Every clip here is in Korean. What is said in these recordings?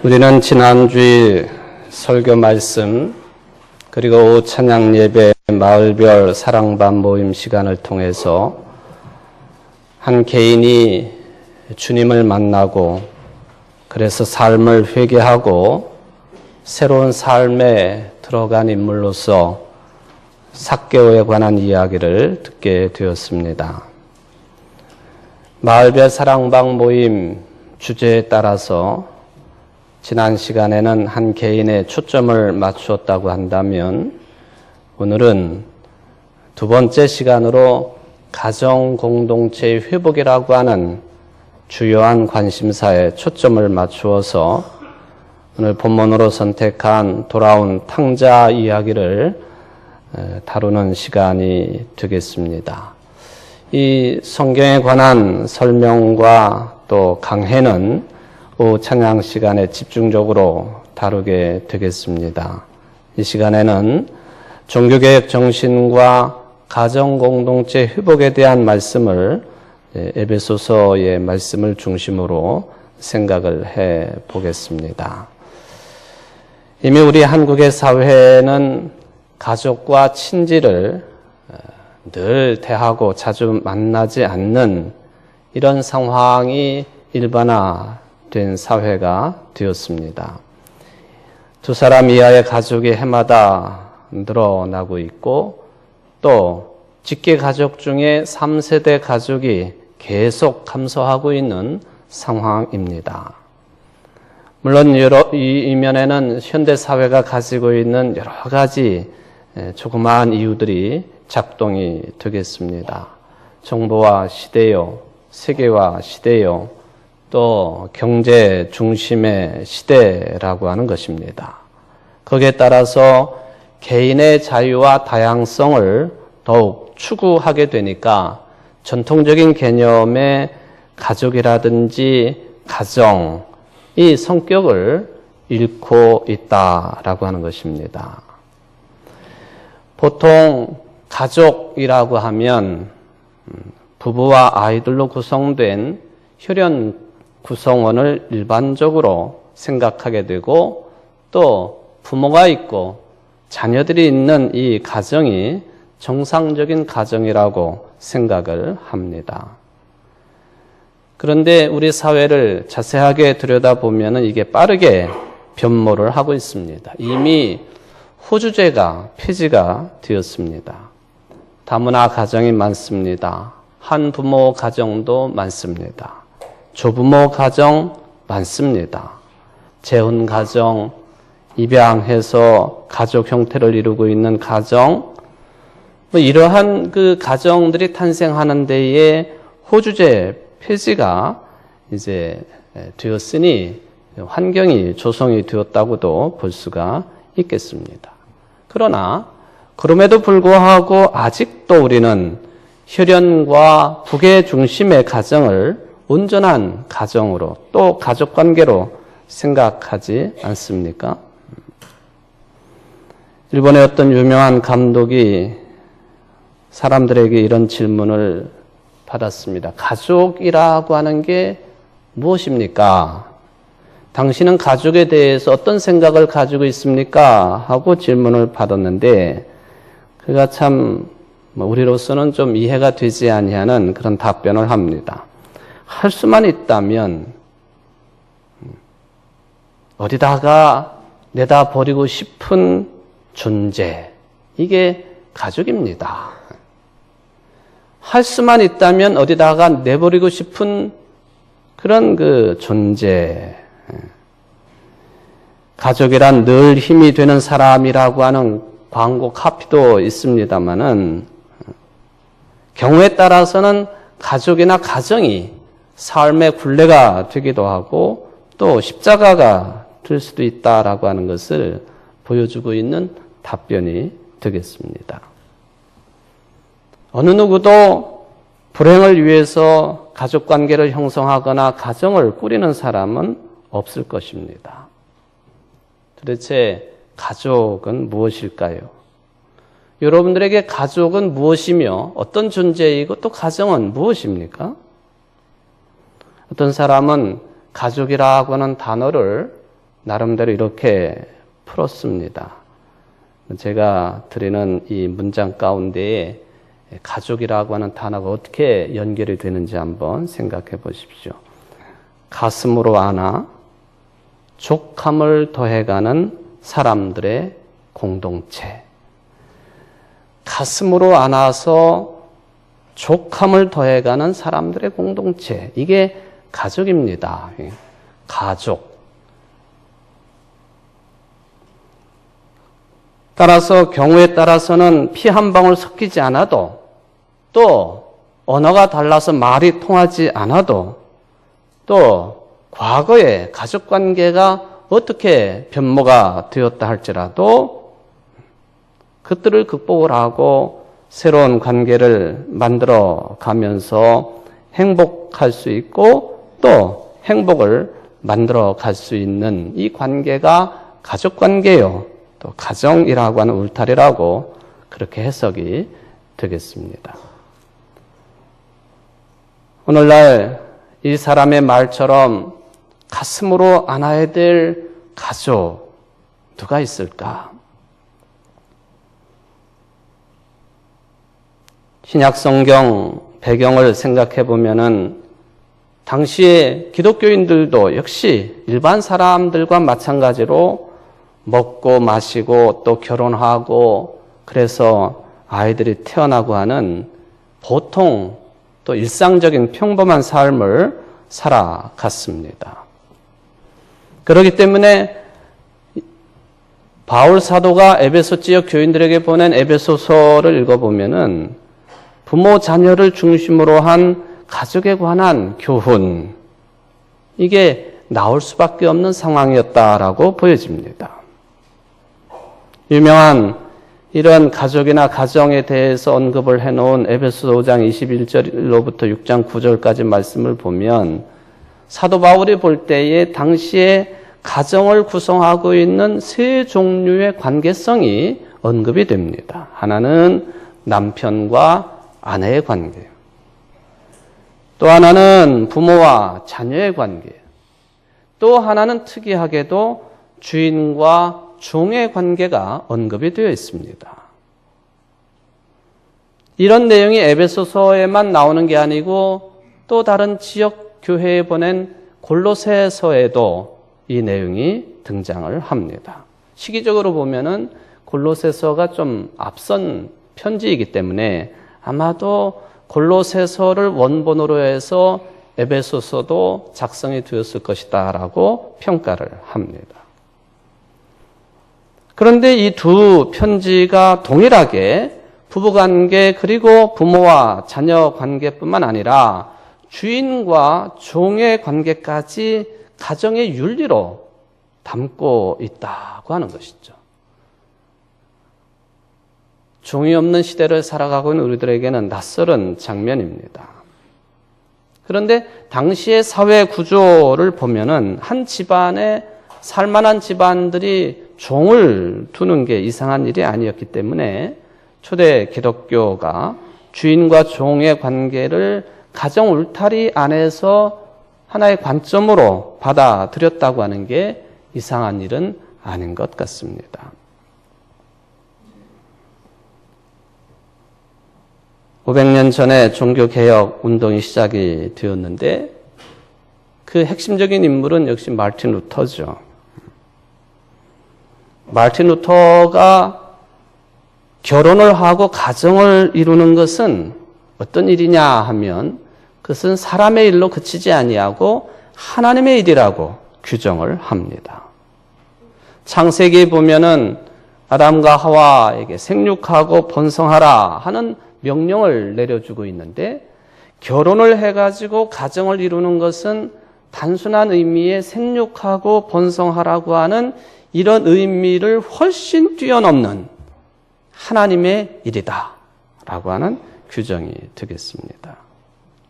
우리는 지난주일 설교 말씀 그리고 오후 찬양 예배 마을별 사랑반 모임 시간을 통해서 한 개인이 주님을 만나고 그래서 삶을 회개하고 새로운 삶에 들어간 인물로서 삭개오에 관한 이야기를 듣게 되었습니다. 마을별 사랑방 모임 주제에 따라서 지난 시간에는 한 개인의 초점을 맞추었다고 한다면 오늘은 두 번째 시간으로 가정 공동체의 회복이라고 하는 주요한 관심사에 초점을 맞추어서 오늘 본문으로 선택한 돌아온 탕자 이야기를 다루는 시간이 되겠습니다. 이 성경에 관한 설명과 또 강해는 오후 찬양 시간에 집중적으로 다루게 되겠습니다. 이 시간에는 종교개혁 정신과 가정공동체 회복에 대한 말씀을 에베소서의 말씀을 중심으로 생각을 해 보겠습니다. 이미 우리 한국의 사회는 가족과 친지를 늘 대하고 자주 만나지 않는 이런 상황이 일반화된 사회가 되었습니다. 두 사람 이하의 가족이 해마다 늘어나고 있고 또 직계 가족 중에 3세대 가족이 계속 감소하고 있는 상황입니다. 물론 이 이면에는 현대 사회가 가지고 있는 여러 가지 조그마한 이유들이 작동이 되겠습니다. 정보화 시대요, 세계화 시대요, 또 경제 중심의 시대라고 하는 것입니다. 거기에 따라서 개인의 자유와 다양성을 더욱 추구하게 되니까 전통적인 개념의 가족이라든지 가정, 이 성격을 잃고 있다라고 하는 것입니다. 보통 가족이라고 하면 부부와 아이들로 구성된 혈연 구성원을 일반적으로 생각하게 되고 또 부모가 있고 자녀들이 있는 이 가정이 정상적인 가정이라고 생각을 합니다. 그런데 우리 사회를 자세하게 들여다보면 이게 빠르게 변모를 하고 있습니다. 이미 호주제가 폐지가 되었습니다. 다문화 가정이 많습니다. 한부모 가정도 많습니다. 조부모 가정 많습니다. 재혼 가정, 입양해서 가족 형태를 이루고 있는 가정, 이러한 그 가정들이 탄생하는 데에 호주제 폐지가 이제 되었으니 환경이 조성이 되었다고도 볼 수가 있겠습니다. 그러나 그럼에도 불구하고 아직도 우리는 혈연과 부계 중심의 가정을 온전한 가정으로 또 가족관계로 생각하지 않습니까? 일본의 어떤 유명한 감독이 사람들에게 이런 질문을 받았습니다. 가족이라고 하는 게 무엇입니까? 당신은 가족에 대해서 어떤 생각을 가지고 있습니까? 하고 질문을 받았는데 그가 참 우리로서는 좀 이해가 되지 아니하는 그런 답변을 합니다. 할 수만 있다면 어디다가 내다 버리고 싶은 존재, 이게 가족입니다. 할 수만 있다면 어디다가 내버리고 싶은 그런 그 존재, 가족이란 늘 힘이 되는 사람이라고 하는 광고 카피도 있습니다만은 경우에 따라서는 가족이나 가정이 삶의 굴레가 되기도 하고 또 십자가가 될 수도 있다라고 하는 것을 보여주고 있는 답변이 되겠습니다. 어느 누구도 불행을 위해서 가족관계를 형성하거나 가정을 꾸리는 사람은 없을 것입니다. 도대체 가족은 무엇일까요? 여러분들에게 가족은 무엇이며 어떤 존재이고 또 가정은 무엇입니까? 어떤 사람은 가족이라고 하는 단어를 나름대로 이렇게 풀었습니다. 제가 드리는 이 문장 가운데에 가족이라고 하는 단어가 어떻게 연결이 되는지 한번 생각해 보십시오. 가슴으로 안아 족함을 더해가는 사람들의 공동체. 가슴으로 안아서 족함을 더해가는 사람들의 공동체. 이게 가족입니다. 가족. 따라서 경우에 따라서는 피 한 방울 섞이지 않아도, 또 언어가 달라서 말이 통하지 않아도, 또 과거에 가족관계가 어떻게 변모가 되었다 할지라도 그것들을 극복을 하고 새로운 관계를 만들어 가면서 행복할 수 있고 또 행복을 만들어 갈 수 있는 이 관계가 가족관계요. 또 가정이라고 하는 울타리라고 그렇게 해석이 되겠습니다. 오늘날 이 사람의 말처럼 가슴으로 안아야 될 가족 누가 있을까? 신약 성경 배경을 생각해 보면은 당시에 기독교인들도 역시 일반 사람들과 마찬가지로 먹고 마시고 또 결혼하고 그래서 아이들이 태어나고 하는 보통 또 일상적인 평범한 삶을 살아갔습니다. 그렇기 때문에 바울 사도가 에베소 지역 교인들에게 보낸 에베소서를 읽어보면은 부모 자녀를 중심으로 한 가족에 관한 교훈, 이게 나올 수밖에 없는 상황이었다라고 보여집니다. 유명한 이런 가족이나 가정에 대해서 언급을 해놓은 에베소 5장 21절로부터 6장 9절까지 말씀을 보면 사도 바울이 볼 때에 당시에 가정을 구성하고 있는 세 종류의 관계성이 언급이 됩니다. 하나는 남편과 아내의 관계, 또 하나는 부모와 자녀의 관계, 또 하나는 특이하게도 주인과 종의 관계가 언급이 되어 있습니다. 이런 내용이 에베소서에만 나오는 게 아니고 또 다른 지역 교회에 보낸 골로새서에도 이 내용이 등장을 합니다. 시기적으로 보면은 골로새서가 좀 앞선 편지이기 때문에 아마도 골로새서를 원본으로 해서 에베소서도 작성이 되었을 것이다라고 평가를 합니다. 그런데 이 두 편지가 동일하게 부부관계 그리고 부모와 자녀 관계뿐만 아니라 주인과 종의 관계까지 가정의 윤리로 담고 있다고 하는 것이죠. 종이 없는 시대를 살아가고 있는 우리들에게는 낯설은 장면입니다. 그런데 당시의 사회 구조를 보면은 한 집안에 살만한 집안들이 종을 두는 게 이상한 일이 아니었기 때문에 초대 기독교가 주인과 종의 관계를 가정 울타리 안에서 하나의 관점으로 받아들였다고 하는 게 이상한 일은 아닌 것 같습니다. 500년 전에 종교개혁 운동이 시작이 되었는데 그 핵심적인 인물은 역시 마르틴 루터죠. 마르틴 루터가 결혼을 하고 가정을 이루는 것은 어떤 일이냐 하면 그것은 사람의 일로 그치지 아니하고 하나님의 일이라고 규정을 합니다. 창세기에 보면은 아담과 하와에게 생육하고 번성하라 하는 명령을 내려주고 있는데 결혼을 해가지고 가정을 이루는 것은 단순한 의미의 생육하고 번성하라고 하는 이런 의미를 훨씬 뛰어넘는 하나님의 일이다 라고 하는 규정이 되겠습니다.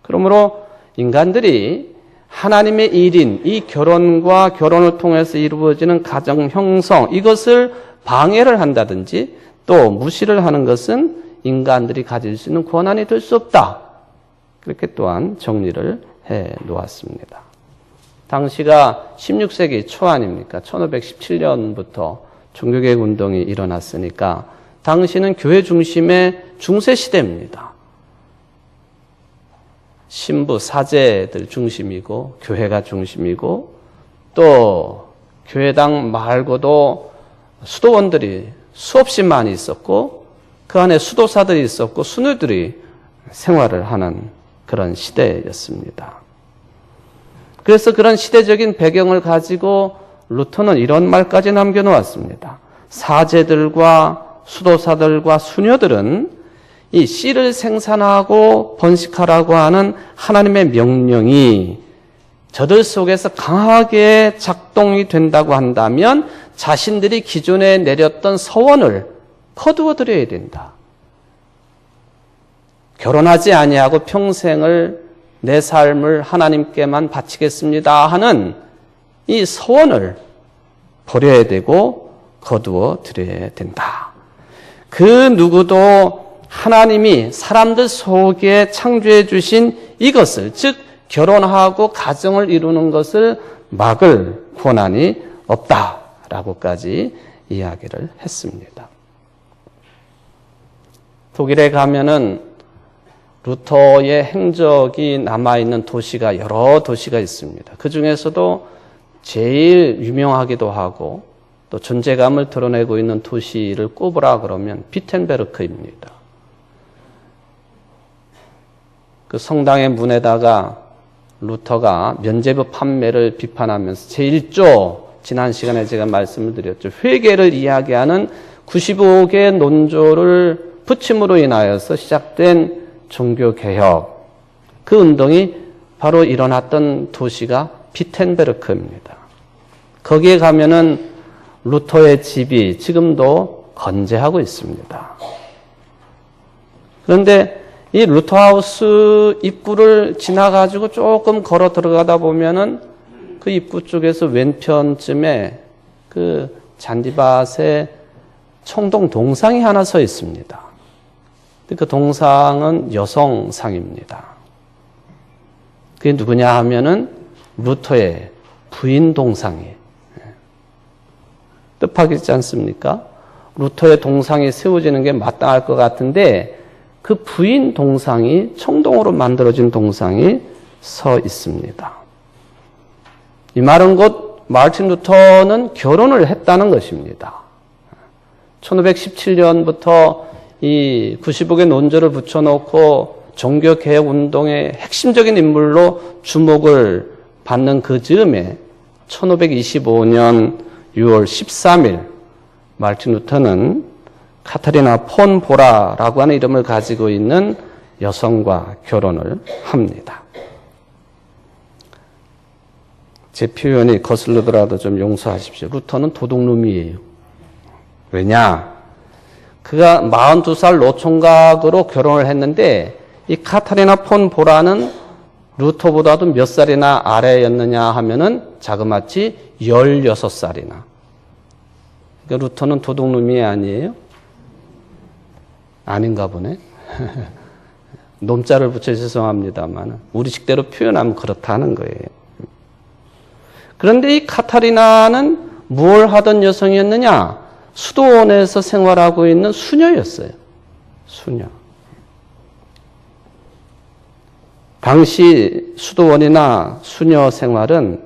그러므로 인간들이 하나님의 일인 이 결혼과 결혼을 통해서 이루어지는 가정 형성, 이것을 방해를 한다든지 또 무시를 하는 것은 인간들이 가질 수 있는 권한이 될 수 없다. 그렇게 또한 정리를 해 놓았습니다. 당시가 16세기 초 아닙니까? 1517년부터 종교개혁 운동이 일어났으니까 당시는 교회 중심의 중세 시대입니다. 신부, 사제들 중심이고 교회가 중심이고 또 교회당 말고도 수도원들이 수없이 많이 있었고 그 안에 수도사들이 있었고 수녀들이 생활을 하는 그런 시대였습니다. 그래서 그런 시대적인 배경을 가지고 루터는 이런 말까지 남겨놓았습니다. 사제들과 수도사들과 수녀들은 이 씨를 생산하고 번식하라고 하는 하나님의 명령이 저들 속에서 강하게 작동이 된다고 한다면 자신들이 기존에 내렸던 서원을 거두어 드려야 된다. 결혼하지 아니하고 평생을 내 삶을 하나님께만 바치겠습니다 하는 이 서원을 버려야 되고 거두어 드려야 된다. 그 누구도 하나님이 사람들 속에 창조해 주신 이것을, 즉 결혼하고 가정을 이루는 것을 막을 권한이 없다라고까지 이야기를 했습니다. 독일에 가면은 루터의 행적이 남아있는 도시가 여러 도시가 있습니다. 그 중에서도 제일 유명하기도 하고 또 존재감을 드러내고 있는 도시를 꼽으라 그러면 비텐베르크입니다. 그 성당의 문에다가 루터가 면죄부 판매를 비판하면서 제1조, 지난 시간에 제가 말씀을 드렸죠. 회개를 이야기하는 95개 논조를 붙임으로 인하여서 시작된 종교개혁, 그 운동이 바로 일어났던 도시가 비텐베르크입니다. 거기에 가면은 루터의 집이 지금도 건재하고 있습니다. 그런데 이 루터하우스 입구를 지나가지고 조금 걸어 들어가다 보면은 그 입구 쪽에서 왼편쯤에 그 잔디밭에 청동 동상이 하나 서 있습니다. 그 동상은 여성상입니다. 그게 누구냐 하면은 루터의 부인 동상이에요. 뜻밖이지 않습니까? 루터의 동상이 세워지는 게 마땅할 것 같은데 그 부인 동상이 청동으로 만들어진 동상이 서 있습니다. 이 말은 곧 마르틴 루터는 결혼을 했다는 것입니다. 1517년부터 이 95개 논조를 붙여놓고 종교개혁 운동의 핵심적인 인물로 주목을 받는 그 즈음에 1525년 6월 13일 마르틴 루터는 카타리나 폰 보라라고 하는 이름을 가지고 있는 여성과 결혼을 합니다. 제 표현이 거슬리더라도 좀 용서하십시오. 루터는 도둑놈이에요. 왜냐? 그가 42살 노총각으로 결혼을 했는데 이 카타리나 폰 보라는 루터보다도 몇 살이나 아래였느냐 하면은 자그마치 16살이나. 그러니까 루터는 도둑놈이 아니에요? 아닌가 보네. 놈자를 붙여 죄송합니다만 우리 식대로 표현하면 그렇다는 거예요. 그런데 이 카타리나는 뭘 하던 여성이었느냐? 수도원에서 생활하고 있는 수녀였어요. 수녀. 당시 수도원이나 수녀 생활은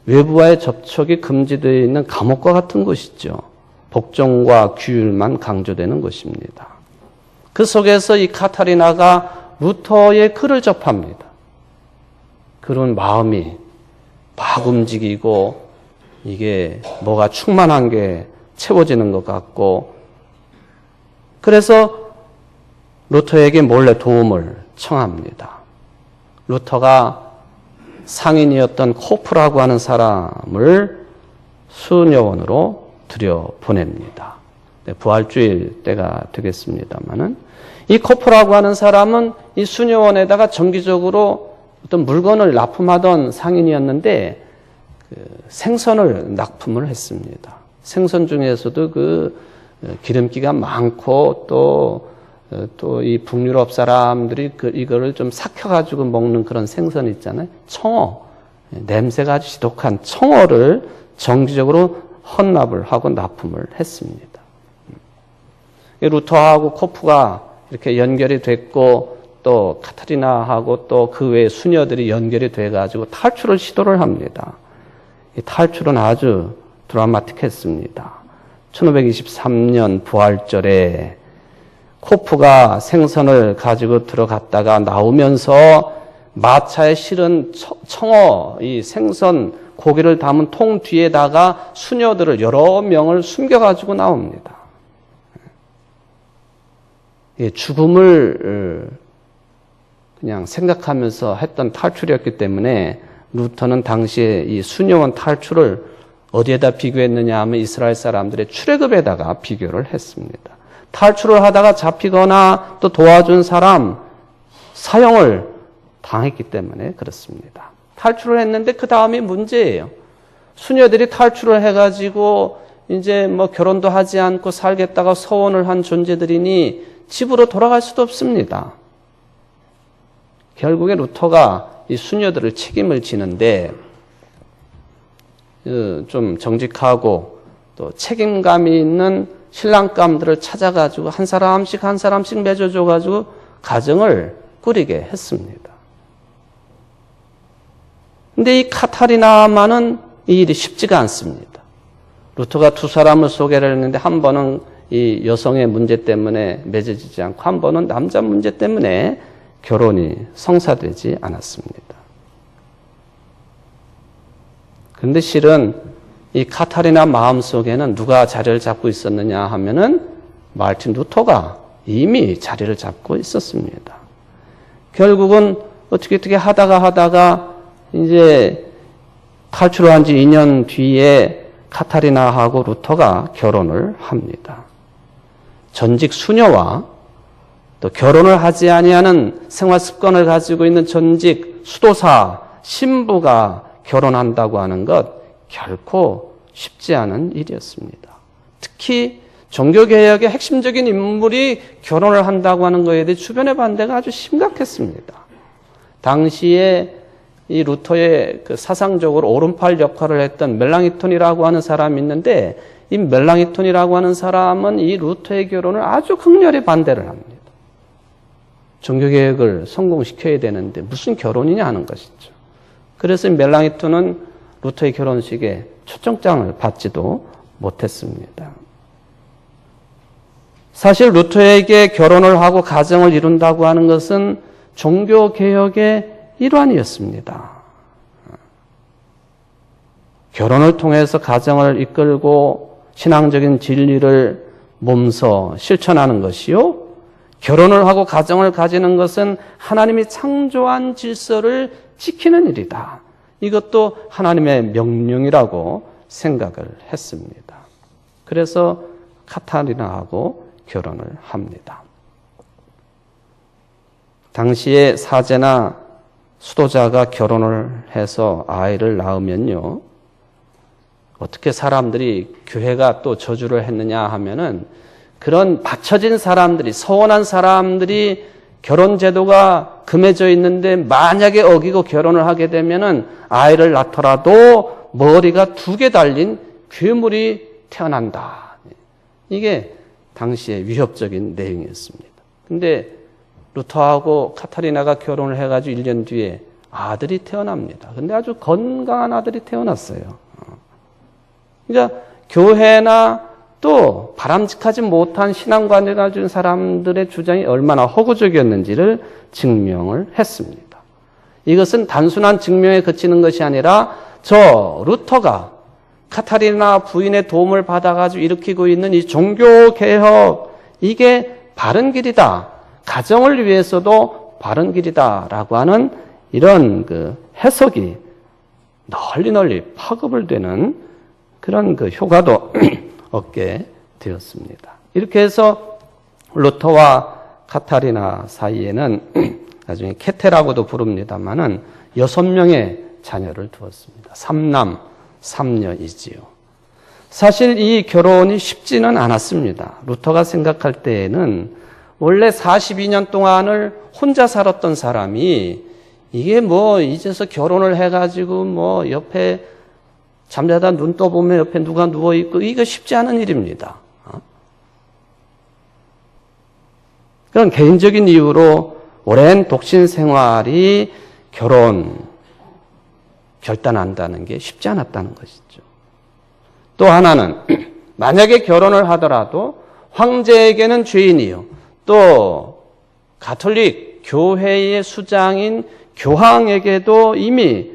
외부와의 접촉이 금지되어 있는 감옥과 같은 곳이죠. 복종과 규율만 강조되는 곳입니다. 그 속에서 이 카타리나가 루터의 글을 접합니다. 그런 마음이 막 움직이고 이게 뭐가 충만한 게 채워지는 것 같고 그래서 루터에게 몰래 도움을 청합니다. 루터가 상인이었던 코프라고 하는 사람을 수녀원으로 들여보냅니다. 부활주일 때가 되겠습니다만은 이 코프라고 하는 사람은 이 수녀원에다가 정기적으로 어떤 물건을 납품하던 상인이었는데 생선을 납품을 했습니다. 생선 중에서도 그 기름기가 많고 또 이 북유럽 사람들이 이거를 좀 삭혀가지고 먹는 그런 생선 있잖아요. 청어. 냄새가 아주 지독한 청어를 정기적으로 헌납을 하고 납품을 했습니다. 루터하고 코프가 이렇게 연결이 됐고 또 카타리나하고 또 그 외의 수녀들이 연결이 돼가지고 탈출을 시도를 합니다. 이 탈출은 아주 드라마틱했습니다. 1523년 부활절에 코프가 생선을 가지고 들어갔다가 나오면서 마차에 실은 청어, 이 생선 고기를 담은 통 뒤에다가 수녀들을 여러 명을 숨겨가지고 나옵니다. 죽음을 그냥 생각하면서 했던 탈출이었기 때문에 루터는 당시에 이 수녀원 탈출을 어디에다 비교했느냐 하면 이스라엘 사람들의 출애굽에다가 비교를 했습니다. 탈출을 하다가 잡히거나 또 도와준 사람 사형을 당했기 때문에 그렇습니다. 탈출을 했는데 그 다음이 문제예요. 수녀들이 탈출을 해가지고 이제 뭐 결혼도 하지 않고 살겠다가 서원을 한 존재들이니 집으로 돌아갈 수도 없습니다. 결국에 루터가 이 수녀들을 책임을 지는데 좀 정직하고 또 책임감이 있는 신랑감들을 찾아가지고 한 사람씩 맺어줘가지고 가정을 꾸리게 했습니다. 근데 이 카타리나만은 이 일이 쉽지가 않습니다. 루터가 두 사람을 소개를 했는데 한 번은 이 여성의 문제 때문에 맺어지지 않고 한 번은 남자 문제 때문에 결혼이 성사되지 않았습니다. 그런데 실은 이 카타리나 마음속에는 누가 자리를 잡고 있었느냐 하면은 마르틴 루터가 이미 자리를 잡고 있었습니다. 결국은 어떻게 하다가 이제 탈출을 한 지 2년 뒤에 카타리나하고 루터가 결혼을 합니다. 전직 수녀와 또 결혼을 하지 아니하는 생활 습관을 가지고 있는 전직 수도사 신부가 결혼한다고 하는 것 결코 쉽지 않은 일이었습니다. 특히 종교개혁의 핵심적인 인물이 결혼을 한다고 하는 것에 대해 주변의 반대가 아주 심각했습니다. 당시에 이 루터의 그 사상적으로 오른팔 역할을 했던 멜랑이톤이라고 하는 사람이 있는데 이 멜랑이톤이라고 하는 사람은 이 루터의 결혼을 아주 극렬히 반대를 합니다. 종교개혁을 성공시켜야 되는데 무슨 결혼이냐 하는 것이죠. 그래서 멜랑이톤은 루터의 결혼식에 초청장을 받지도 못했습니다. 사실 루터에게 결혼을 하고 가정을 이룬다고 하는 것은 종교개혁의 일환이었습니다. 결혼을 통해서 가정을 이끌고 신앙적인 진리를 몸소 실천하는 것이요. 결혼을 하고 가정을 가지는 것은 하나님이 창조한 질서를 지키는 일이다. 이것도 하나님의 명령이라고 생각을 했습니다. 그래서 카타리나하고 결혼을 합니다. 당시에 사제나 수도자가 결혼을 해서 아이를 낳으면요. 어떻게 사람들이 교회가 또 저주를 했느냐 하면은 그런 받쳐진 사람들이, 서원한 사람들이 결혼 제도가 금해져 있는데 만약에 어기고 결혼을 하게 되면은 아이를 낳더라도 머리가 2개 달린 괴물이 태어난다. 이게 당시의 위협적인 내용이었습니다. 근데 루터하고 카타리나가 결혼을 해가지고 1년 뒤에 아들이 태어납니다. 근데 아주 건강한 아들이 태어났어요. 그러니까 교회나 또 바람직하지 못한 신앙관을 가진 사람들의 주장이 얼마나 허구적이었는지를 증명을 했습니다. 이것은 단순한 증명에 그치는 것이 아니라 저 루터가 카타리나 부인의 도움을 받아가지고 일으키고 있는 이 종교개혁, 이게 바른 길이다. 가정을 위해서도 바른 길이다라고 하는 이런 그 해석이 널리 파급을 되는 그런 그 효과도 얻게 되었습니다. 이렇게 해서 루터와 카타리나 사이에는 나중에 케테라고도 부릅니다만은 6명의 자녀를 두었습니다. 3남 3녀이지요. 사실 이 결혼이 쉽지는 않았습니다. 루터가 생각할 때에는 원래 42년 동안을 혼자 살았던 사람이 이게 뭐 이제서 결혼을 해가지고 뭐 옆에 잠자다 눈 떠보면 옆에 누가 누워있고 이거 쉽지 않은 일입니다. 그런 개인적인 이유로 오랜 독신 생활이 결혼 결단한다는 게 쉽지 않았다는 것이죠. 또 하나는 만약에 결혼을 하더라도 황제에게는 죄인이요. 또 가톨릭 교회의 수장인 교황에게도 이미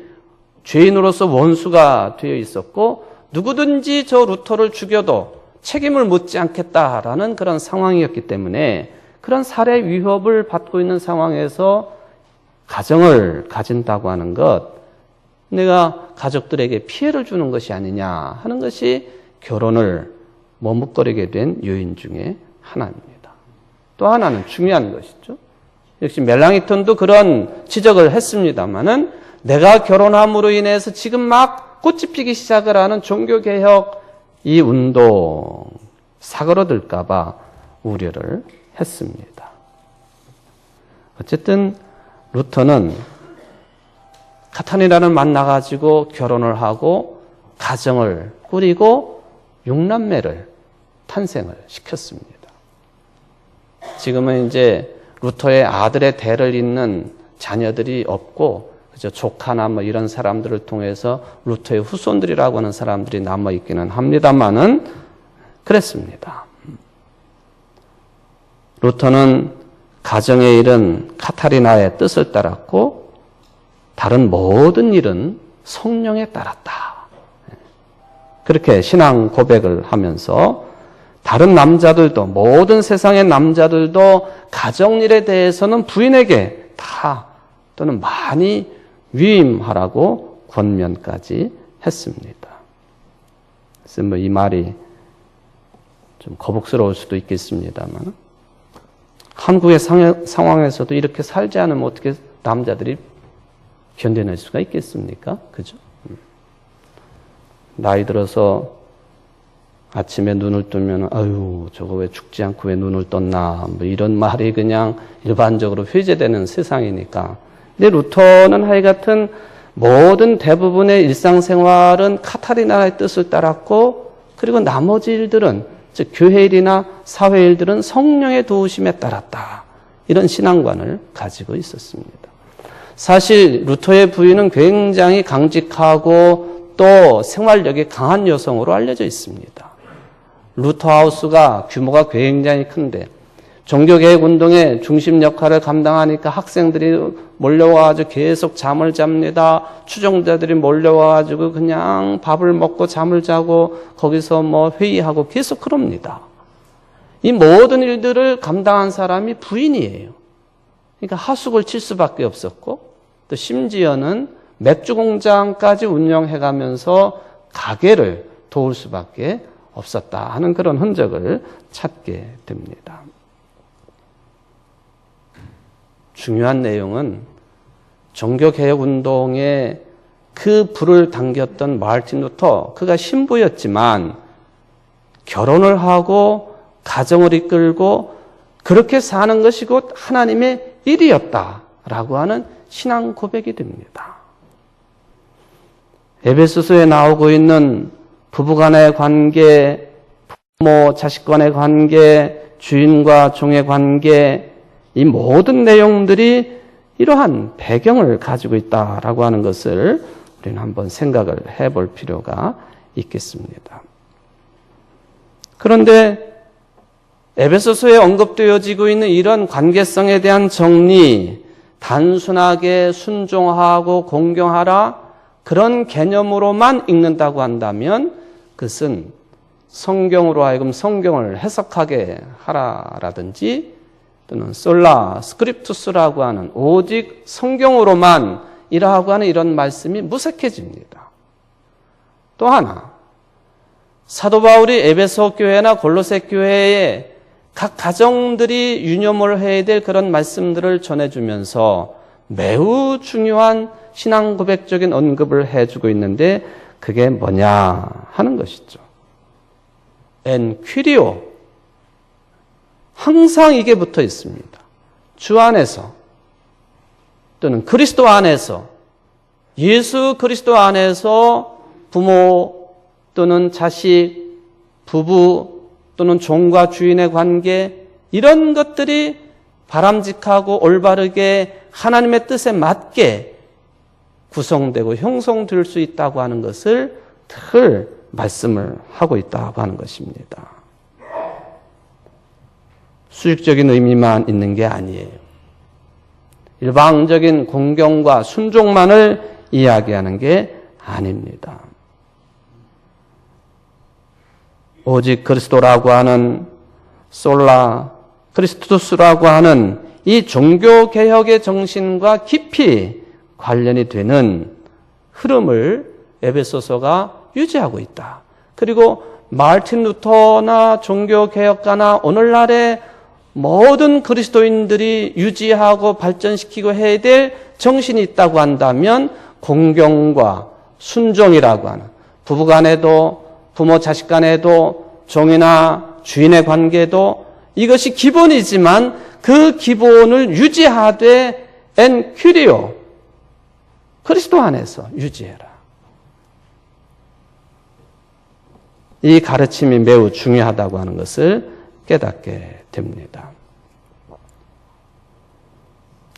죄인으로서 원수가 되어 있었고 누구든지 저 루터를 죽여도 책임을 묻지 않겠다라는 그런 상황이었기 때문에 그런 살해 위협을 받고 있는 상황에서 가정을 가진다고 하는 것, 내가 가족들에게 피해를 주는 것이 아니냐 하는 것이 결혼을 머뭇거리게 된 요인 중에 하나입니다. 또 하나는 중요한 것이죠. 역시 멜랑이톤도 그런 지적을 했습니다마는 내가 결혼함으로 인해서 지금 막 꽃이 피기 시작을 하는 종교개혁 이 운동 사그러들까 봐 우려를 했습니다. 어쨌든 루터는 카타리나를 만나가지고 결혼을 하고 가정을 꾸리고 6남매를 탄생을 시켰습니다. 지금은 이제 루터의 아들의 대를 잇는 자녀들이 없고 그저 조카나 뭐 이런 사람들을 통해서 루터의 후손들이라고 하는 사람들이 남아있기는 합니다만은 그랬습니다. 루터는 가정의 일은 카타리나의 뜻을 따랐고 다른 모든 일은 성령에 따랐다. 그렇게 신앙 고백을 하면서 다른 남자들도 모든 세상의 남자들도 가정일에 대해서는 부인에게 다 또는 많이 위임하라고 권면까지 했습니다. 그래서 뭐 이 말이 좀 거북스러울 수도 있겠습니다만 한국의 상황에서도 이렇게 살지 않으면 어떻게 남자들이 견뎌낼 수가 있겠습니까? 그죠? 나이 들어서 아침에 눈을 뜨면 아유 저거 왜 죽지 않고 왜 눈을 떴나 뭐 이런 말이 그냥 일반적으로 회제되는 세상이니까. 근데 루터는 하여간 모든 대부분의 일상생활은 카타리나의 뜻을 따랐고 그리고 나머지 일들은 즉 교회 일이나 사회 일들은 성령의 도우심에 따랐다. 이런 신앙관을 가지고 있었습니다. 사실 루터의 부인은 굉장히 강직하고 또 생활력이 강한 여성으로 알려져 있습니다. 루터하우스가 규모가 굉장히 큰데 종교개혁 운동의 중심 역할을 감당하니까 학생들이 몰려와가지고 계속 잠을 잡니다. 추종자들이 몰려와가지고 그냥 밥을 먹고 잠을 자고 거기서 뭐 회의하고 계속 그럽니다. 이 모든 일들을 감당한 사람이 부인이에요. 그러니까 하숙을 칠 수밖에 없었고 또 심지어는 맥주 공장까지 운영해가면서 가게를 도울 수밖에 없었다 하는 그런 흔적을 찾게 됩니다. 중요한 내용은 종교개혁운동에 그 불을 당겼던 마르틴 루터, 그가 신부였지만 결혼을 하고 가정을 이끌고 그렇게 사는 것이 곧 하나님의 일이었다라고 하는 신앙 고백이 됩니다. 에베소서에 나오고 있는 부부간의 관계, 부모 자식 간의 관계, 주인과 종의 관계, 이 모든 내용들이 이러한 배경을 가지고 있다라고 하는 것을 우리는 한번 생각을 해볼 필요가 있겠습니다. 그런데 에베소서에 언급되어지고 있는 이런 관계성에 대한 정리, 단순하게 순종하고 공경하라 그런 개념으로만 읽는다고 한다면 그것은 성경으로 하여금 성경을 해석하게 하라라든지 또는 솔라 스크립투스라고 하는 오직 성경으로만 이라고 하는 이런 말씀이 무색해집니다. 또 하나, 사도 바울이 에베소 교회나 골로새 교회에 각 가정들이 유념을 해야 될 그런 말씀들을 전해주면서 매우 중요한 신앙 고백적인 언급을 해주고 있는데 그게 뭐냐 하는 것이죠. 엔퀴리오. 항상 이게 붙어 있습니다. 주 안에서 또는 그리스도 안에서, 예수 그리스도 안에서 부모 또는 자식, 부부 또는 종과 주인의 관계, 이런 것들이 바람직하고 올바르게 하나님의 뜻에 맞게 구성되고 형성될 수 있다고 하는 것을 늘 말씀을 하고 있다고 하는 것입니다. 수직적인 의미만 있는 게 아니에요. 일방적인 공경과 순종만을 이야기하는 게 아닙니다. 오직 그리스도라고 하는 솔라 크리스투스라고 하는 이 종교개혁의 정신과 깊이 관련이 되는 흐름을 에베소서가 유지하고 있다. 그리고 마르틴 루터나 종교개혁가나 오늘날의 모든 그리스도인들이 유지하고 발전시키고 해야 될 정신이 있다고 한다면 공경과 순종이라고 하는, 부부간에도 부모 자식 간에도 종이나 주인의 관계도 이것이 기본이지만 그 기본을 유지하되 엔 큐리오, 그리스도 안에서 유지해라. 이 가르침이 매우 중요하다고 하는 것을 깨닫게 됩니다.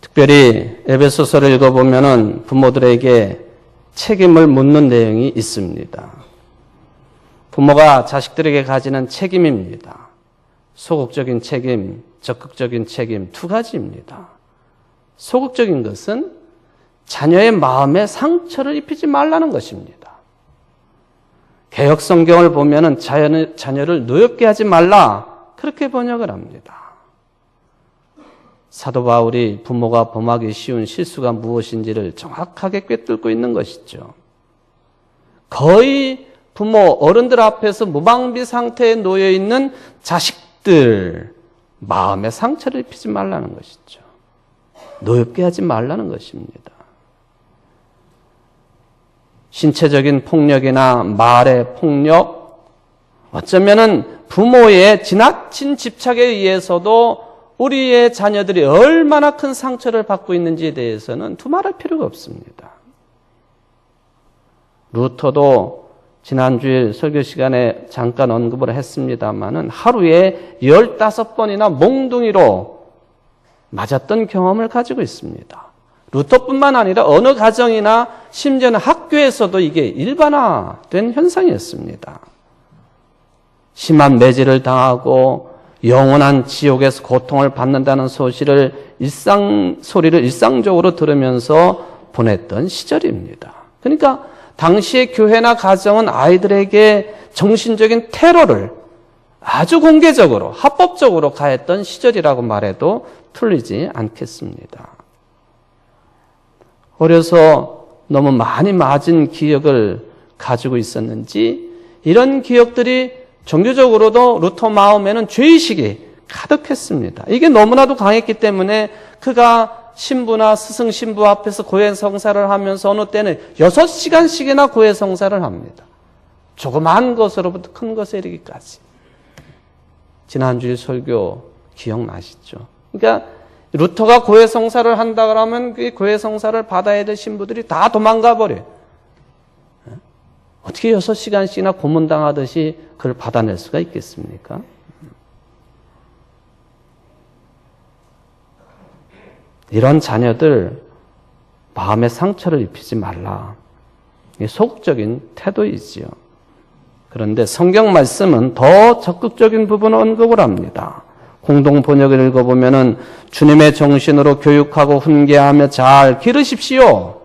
특별히 에베소서를 읽어보면 부모들에게 책임을 묻는 내용이 있습니다. 부모가 자식들에게 가지는 책임입니다. 소극적인 책임, 적극적인 책임 두 가지입니다. 소극적인 것은 자녀의 마음에 상처를 입히지 말라는 것입니다. 개역 성경을 보면은 자녀를 노엽게 하지 말라, 그렇게 번역을 합니다. 사도 바울이 부모가 범하기 쉬운 실수가 무엇인지를 정확하게 꿰뚫고 있는 것이죠. 거의 부모, 어른들 앞에서 무방비 상태에 놓여 있는 자식들 마음에 상처를 입히지 말라는 것이죠. 노엽게 하지 말라는 것입니다. 신체적인 폭력이나 말의 폭력, 어쩌면은 부모의 지나친 집착에 의해서도 우리의 자녀들이 얼마나 큰 상처를 받고 있는지에 대해서는 두말할 필요가 없습니다. 루터도 지난주일 설교 시간에 잠깐 언급을 했습니다마는 하루에 15번이나 몽둥이로 맞았던 경험을 가지고 있습니다. 루터뿐만 아니라 어느 가정이나 심지어는 학교에서도 이게 일반화된 현상이었습니다. 심한 매질을 당하고 영원한 지옥에서 고통을 받는다는 소리를 일상적으로 들으면서 보냈던 시절입니다. 그러니까 당시의 교회나 가정은 아이들에게 정신적인 테러를 아주 공개적으로, 합법적으로 가했던 시절이라고 말해도 틀리지 않겠습니다. 어려서 너무 많이 맞은 기억을 가지고 있었는지 이런 기억들이 종교적으로도 루터 마음에는 죄의식이 가득했습니다. 이게 너무나도 강했기 때문에 그가 신부나 스승 신부 앞에서 고해성사를 하면서 어느 때는 6시간씩이나 고해성사를 합니다. 조그마한 것으로부터 큰 것에 이르기까지. 지난주일 설교 기억나시죠? 그러니까 루터가 고해성사를 한다 그러면 그 고해성사를 받아야 될 신부들이 다 도망가 버려요. 어떻게 6시간씩이나 고문당하듯이 그걸 받아낼 수가 있겠습니까? 이런 자녀들 마음에 상처를 입히지 말라. 이게 소극적인 태도이지요. 그런데 성경 말씀은 더 적극적인 부분을 언급을 합니다. 공동 번역을 읽어보면은 주님의 정신으로 교육하고 훈계하며 잘 기르십시오.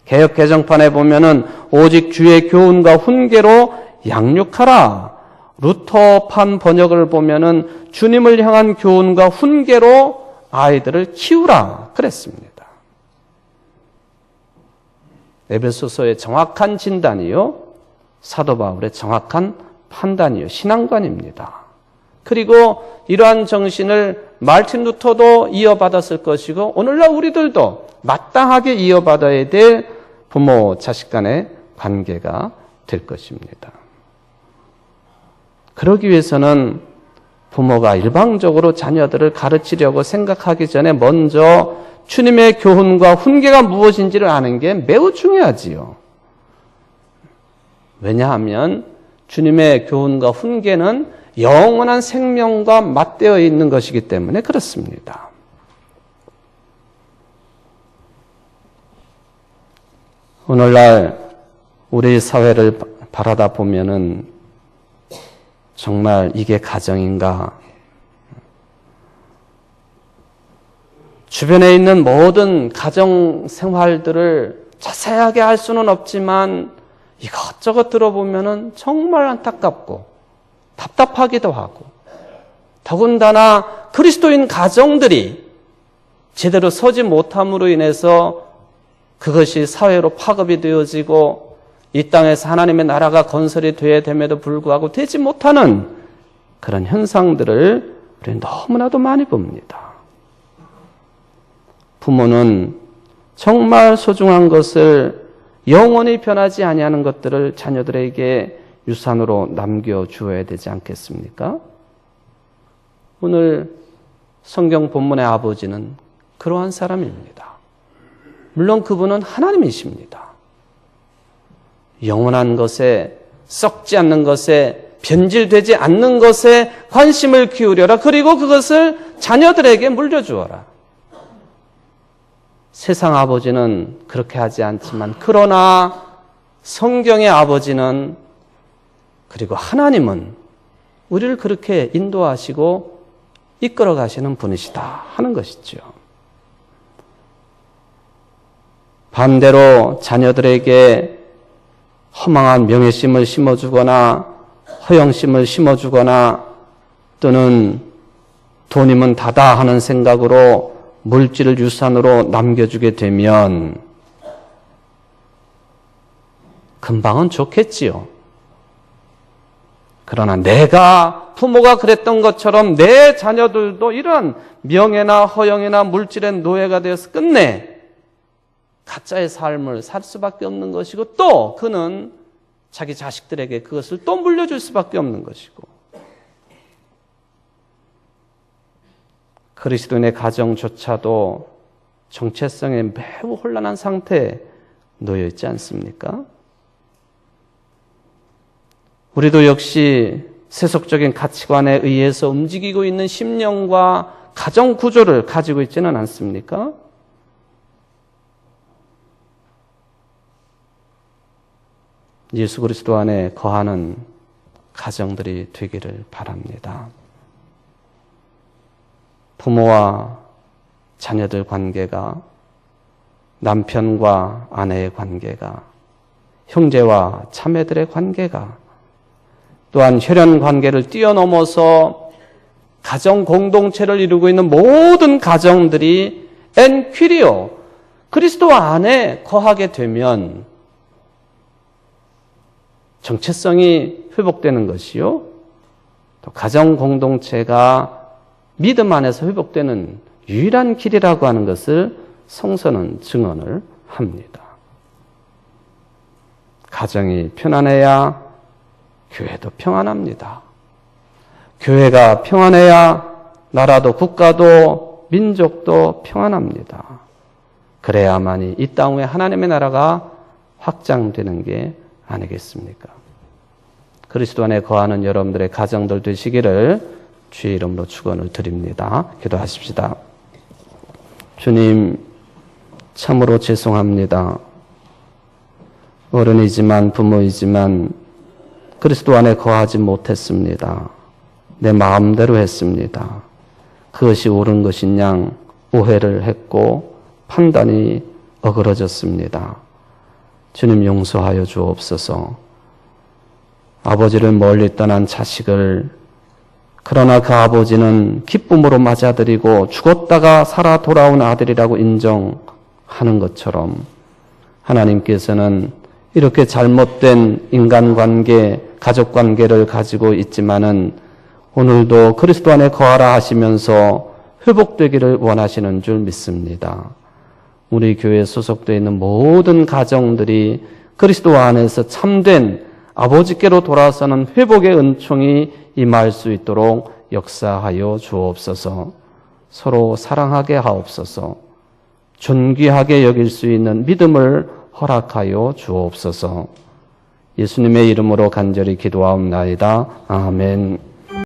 개역 개정판에 보면은 오직 주의 교훈과 훈계로 양육하라. 루터판 번역을 보면은 주님을 향한 교훈과 훈계로 아이들을 키우라 그랬습니다. 에베소서의 정확한 진단이요, 사도 바울의 정확한 판단이요, 신앙관입니다. 그리고 이러한 정신을 마르틴 루터도 이어받았을 것이고 오늘날 우리들도 마땅하게 이어받아야 될 부모 자식 간의 관계가 될 것입니다. 그러기 위해서는 부모가 일방적으로 자녀들을 가르치려고 생각하기 전에 먼저 주님의 교훈과 훈계가 무엇인지를 아는 게 매우 중요하지요. 왜냐하면 주님의 교훈과 훈계는 영원한 생명과 맞대어 있는 것이기 때문에 그렇습니다. 오늘날 우리 사회를 바라다 보면은 정말 이게 가정인가? 주변에 있는 모든 가정 생활들을 자세하게 알 수는 없지만 이것저것 들어보면은 정말 안타깝고 답답하기도 하고, 더군다나 그리스도인 가정들이 제대로 서지 못함으로 인해서 그것이 사회로 파급이 되어지고 이 땅에서 하나님의 나라가 건설이 되어야 됨에도 불구하고 되지 못하는 그런 현상들을 우리는 너무나도 많이 봅니다. 부모는 정말 소중한 것을 영원히 변하지 아니하는 것들을 자녀들에게 유산으로 남겨주어야 되지 않겠습니까? 오늘 성경 본문의 아버지는 그러한 사람입니다. 물론 그분은 하나님이십니다. 영원한 것에, 썩지 않는 것에, 변질되지 않는 것에 관심을 기울여라. 그리고 그것을 자녀들에게 물려주어라. 세상 아버지는 그렇게 하지 않지만, 그러나 성경의 아버지는, 그리고 하나님은 우리를 그렇게 인도하시고 이끌어 가시는 분이시다 하는 것이죠. 반대로 자녀들에게 허망한 명예심을 심어주거나 허영심을 심어주거나 또는 돈이면 다다 하는 생각으로 물질을 유산으로 남겨주게 되면 금방은 좋겠지요. 그러나 내가 부모가 그랬던 것처럼 내 자녀들도 이런 명예나 허영이나 물질의 노예가 되어서 끝내 가짜의 삶을 살 수밖에 없는 것이고, 또 그는 자기 자식들에게 그것을 또 물려줄 수밖에 없는 것이고, 그리스도인의 가정조차도 정체성에 매우 혼란한 상태에 놓여 있지 않습니까? 우리도 역시 세속적인 가치관에 의해서 움직이고 있는 심령과 가정 구조를 가지고 있지는 않습니까? 예수 그리스도 안에 거하는 가정들이 되기를 바랍니다. 부모와 자녀들 관계가, 남편과 아내의 관계가, 형제와 자매들의 관계가, 또한 혈연 관계를 뛰어넘어서 가정 공동체를 이루고 있는 모든 가정들이 엔퀴리오, 그리스도 안에 거하게 되면 정체성이 회복되는 것이요, 또 가정 공동체가 믿음 안에서 회복되는 유일한 길이라고 하는 것을 성서는 증언을 합니다. 가정이 편안해야 교회도 평안합니다. 교회가 평안해야 나라도 국가도 민족도 평안합니다. 그래야만이 이 땅 위에 하나님의 나라가 확장되는 게 아니겠습니까? 그리스도 안에 거하는 여러분들의 가정들 되시기를 주의 이름으로 축원을 드립니다. 기도하십시다. 주님, 참으로 죄송합니다. 어른이지만 부모이지만 그리스도 안에 거하지 못했습니다. 내 마음대로 했습니다. 그것이 옳은 것인 양 오해를 했고 판단이 어그러졌습니다. 주님 용서하여 주옵소서. 아버지를 멀리 떠난 자식을, 그러나 그 아버지는 기쁨으로 맞아들이고 죽었다가 살아 돌아온 아들이라고 인정하는 것처럼 하나님께서는 이렇게 잘못된 인간관계, 가족관계를 가지고 있지만은 오늘도 그리스도 안에 거하라 하시면서 회복되기를 원하시는 줄 믿습니다. 우리 교회에 소속되어 있는 모든 가정들이 그리스도 안에서 참된 아버지께로 돌아서는 회복의 은총이 임할 수 있도록 역사하여 주옵소서. 서로 사랑하게 하옵소서. 존귀하게 여길 수 있는 믿음을 허락하여 주옵소서. 예수님의 이름으로 간절히 기도하옵나이다. 아멘.